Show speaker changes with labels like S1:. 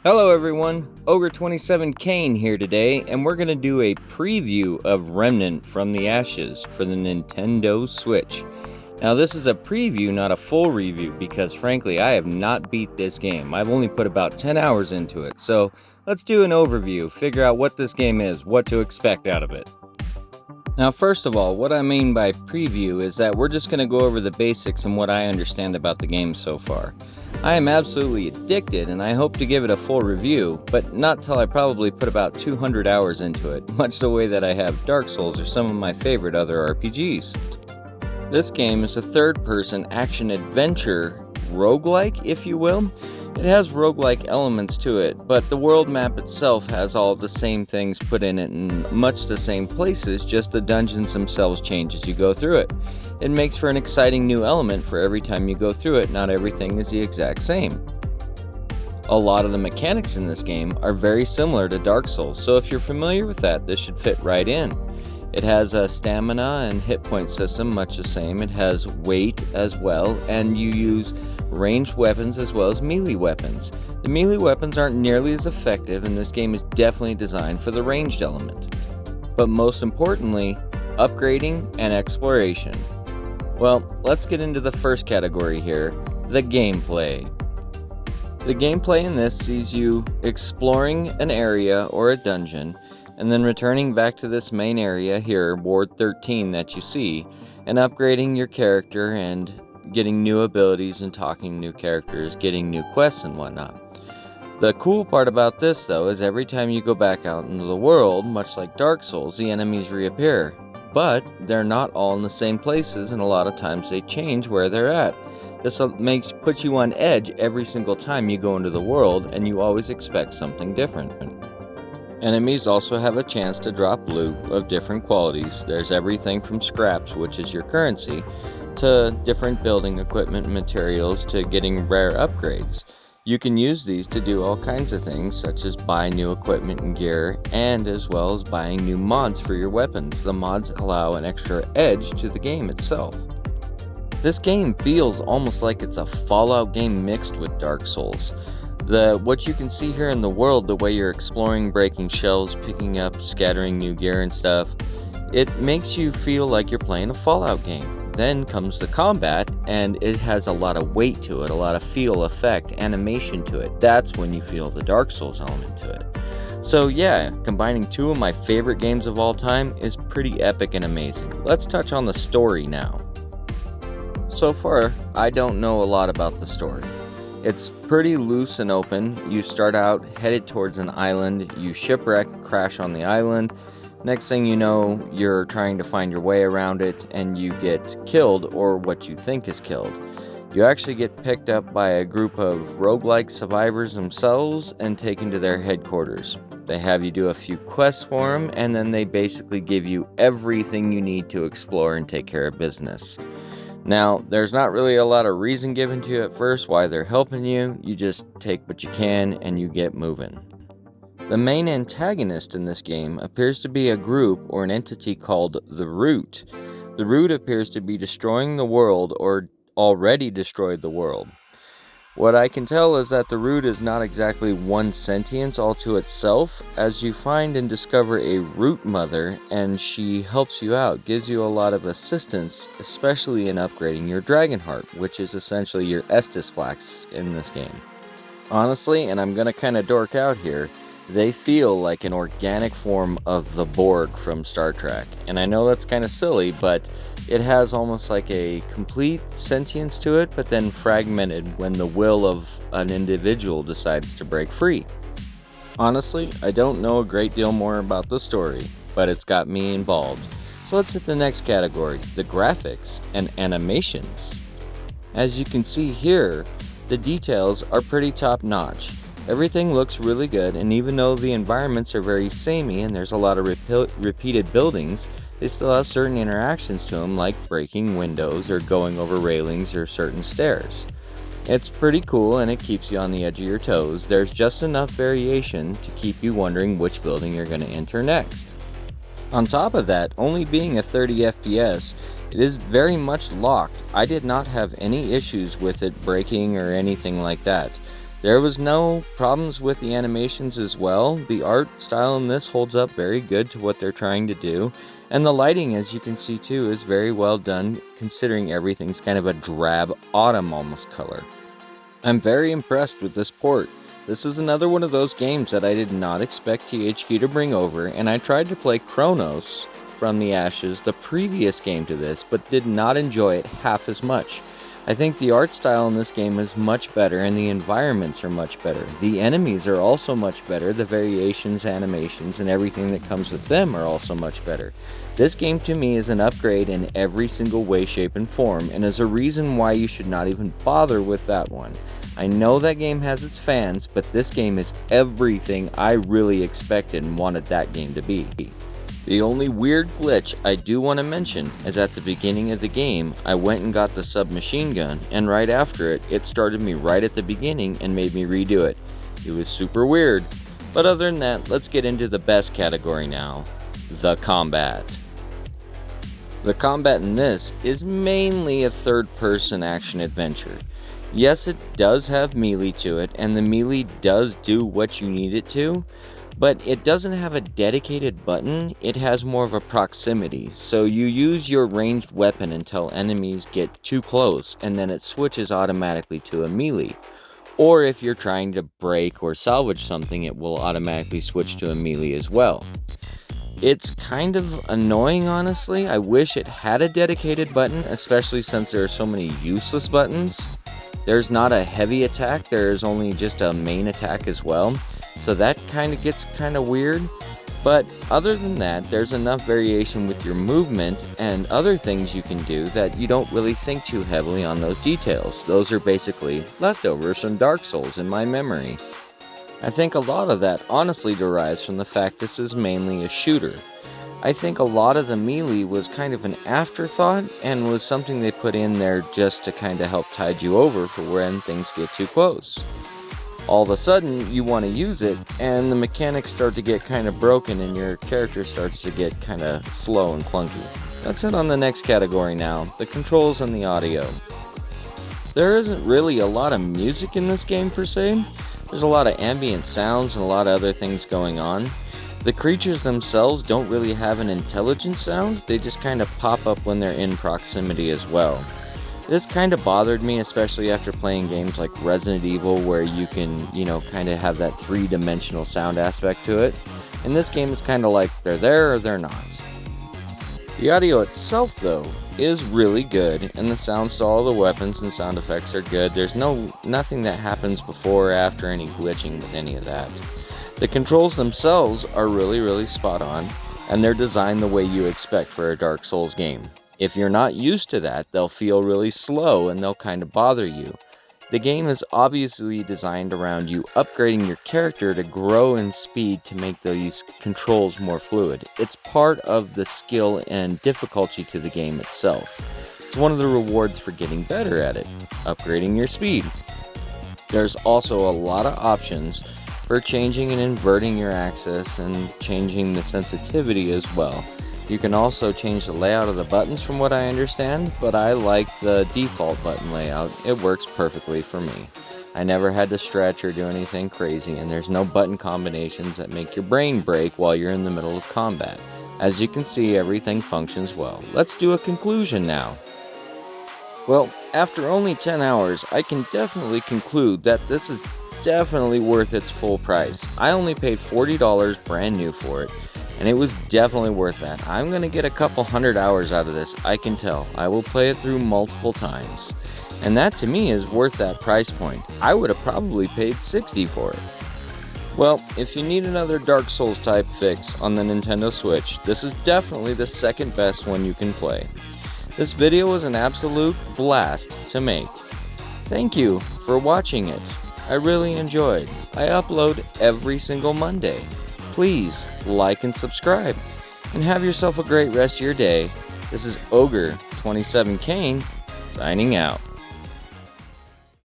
S1: Hello everyone, Ogre27 Kane here today, and we're going to do a preview of Remnant from the Ashes for the Nintendo Switch. Now this is a preview, not a full review, because frankly I have not beat this game. I've only put about 10 hours into it, so let's do an overview, figure out what this game is, what to expect out of it. Now first of all, what I mean by preview is that we're just going to go over the basics and what I understand about the game so far. I am absolutely addicted and I hope to give it a full review, but not till I probably put about 200 hours into it, much the way that I have Dark Souls or some of my favorite other RPGs. This game is a third-person action-adventure roguelike, if you will. It has roguelike elements to it, but the world map itself has all the same things put in it in much the same places, just the dungeons themselves change as you go through it. It makes for an exciting new element for every time you go through it. Not everything is the exact same. A lot of the mechanics in this game are very similar to Dark Souls, so if you're familiar with that, this should fit right in. It has a stamina and hit point system, much the same. It has weight as well, and you use ranged weapons as well as melee weapons. The melee weapons aren't nearly as effective, and this game is definitely designed for the ranged element. But most importantly, upgrading and exploration. Well, let's get into the first category here, the gameplay. The gameplay in this sees you exploring an area or a dungeon, and then returning back to this main area here, Ward 13 that you see, and upgrading your character and getting new abilities and talking to new characters, getting new quests and whatnot. The cool part about this though is every time you go back out into the world, much like Dark Souls, the enemies reappear. But they're not all in the same places, and a lot of times they change where they're at. This puts you on edge every single time you go into the world, and you always expect something different. Enemies also have a chance to drop loot of different qualities. There's everything from scraps, which is your currency, to different building equipment and materials, to getting rare upgrades. You can use these to do all kinds of things, such as buy new equipment and gear, and as well as buying new mods for your weapons. The mods allow an extra edge to the game itself. This game feels almost like it's a Fallout game mixed with Dark Souls. What you can see here in the world, the way you're exploring, breaking shelves, picking up, scattering new gear and stuff, it makes you feel like you're playing a Fallout game. Then comes the combat, and it has a lot of weight to it, a lot of feel, effect, animation to it. That's when you feel the Dark Souls element to it. So yeah, combining two of my favorite games of all time is pretty epic and amazing. Let's touch on the story now. So far, I don't know a lot about the story. It's pretty loose and open. You start out headed towards an island, you shipwreck, crash on the island. Next thing you know, you're trying to find your way around it, and you get killed, or what you think is killed. You actually get picked up by a group of roguelike survivors themselves and taken to their headquarters. They have you do a few quests for them, and then they basically give you everything you need to explore and take care of business. Now, there's not really a lot of reason given to you at first why they're helping you. You just take what you can and you get moving. The main antagonist in this game appears to be a group or an entity called the Root. The Root appears to be destroying the world, or already destroyed the world. What I can tell is that the Root is not exactly one sentience all to itself, as you find and discover a Root Mother, and she helps you out, gives you a lot of assistance, especially in upgrading your Dragon Heart, which is essentially your Estus Flax in this game. Honestly, and I'm gonna kinda dork out here, they feel like an organic form of the Borg from Star Trek. And I know that's kind of silly, but it has almost like a complete sentience to it, but then fragmented when the will of an individual decides to break free. Honestly, I don't know a great deal more about the story, but it's got me involved. So let's hit the next category, the graphics and animations. As you can see here, the details are pretty top-notch. Everything looks really good, and even though the environments are very samey and there's a lot of repeated buildings, they still have certain interactions to them, like breaking windows or going over railings or certain stairs. It's pretty cool, and it keeps you on the edge of your toes. There's just enough variation to keep you wondering which building you're going to enter next. On top of that, only being a 30 FPS, it is very much locked. I did not have any issues with it breaking or anything like that. There was no problems with the animations as well. The art style in this holds up very good to what they're trying to do. And the lighting, as you can see too, is very well done considering everything's kind of a drab autumn almost color. I'm very impressed with this port. This is another one of those games that I did not expect THQ to bring over, and I tried to play Chronos from the Ashes, the previous game to this, but did not enjoy it half as much. I think the art style in this game is much better and the environments are much better. The enemies are also much better, the variations, animations, and everything that comes with them are also much better. This game to me is an upgrade in every single way, shape, and form, and is a reason why you should not even bother with that one. I know that game has its fans, but this game is everything I really expected and wanted that game to be. The only weird glitch I do want to mention is at the beginning of the game, I went and got the submachine gun, and right after it started me right at the beginning and made me redo it. It was super weird. But other than that, let's get into the best category now, the combat. The combat in this is mainly a third-person action adventure. Yes, it does have melee to it, and the melee does do what you need it to, but it doesn't have a dedicated button. It has more of a proximity, so you use your ranged weapon until enemies get too close, and then it switches automatically to a melee. Or if you're trying to break or salvage something, it will automatically switch to a melee as well. It's kind of annoying, honestly. I wish it had a dedicated button, especially since there are so many useless buttons. There's not a heavy attack, there's only just a main attack as well. So that kind of gets kind of weird. But other than that, there's enough variation with your movement and other things you can do that you don't really think too heavily on those details. Those are basically leftovers from Dark Souls in my memory. I think a lot of that honestly derives from the fact this is mainly a shooter. I think a lot of the melee was kind of an afterthought and was something they put in there just to kind of help tide you over for when things get too close. All of a sudden, you want to use it, and the mechanics start to get kind of broken and your character starts to get kind of slow and clunky. That's it on the next category now, the controls and the audio. There isn't really a lot of music in this game per se. There's a lot of ambient sounds and a lot of other things going on. The creatures themselves don't really have an intelligent sound, they just kind of pop up when they're in proximity as well. This kind of bothered me, especially after playing games like Resident Evil where you can, kind of have that three-dimensional sound aspect to it. In this game it's kind of like they're there or they're not. The audio itself, though, is really good, and the sounds to all the weapons and sound effects are good. There's nothing that happens before or after any glitching with any of that. The controls themselves are really, really spot on, and they're designed the way you expect for a Dark Souls game. If you're not used to that, they'll feel really slow and they'll kind of bother you. The game is obviously designed around you upgrading your character to grow in speed to make these controls more fluid. It's part of the skill and difficulty to the game itself. It's one of the rewards for getting better at it, upgrading your speed. There's also a lot of options for changing and inverting your axis and changing the sensitivity as well. You can also change the layout of the buttons from what I understand, but I like the default button layout. It works perfectly for me. I never had to stretch or do anything crazy, and there's no button combinations that make your brain break while you're in the middle of combat. As you can see, everything functions well. Let's do a conclusion now. Well, after only 10 hours, I can definitely conclude that this is definitely worth its full price. I only paid $40 brand new for it, and it was definitely worth that. I'm going to get a couple hundred hours out of this, I can tell. I will play it through multiple times. And that to me is worth that price point. I would have probably paid $60 for it. Well, if you need another Dark Souls type fix on the Nintendo Switch, this is definitely the second best one you can play. This video was an absolute blast to make. Thank you for watching it. I really enjoyed. I upload every single Monday. Please like and subscribe, and have yourself a great rest of your day. This is Ogre 27 Kane signing out.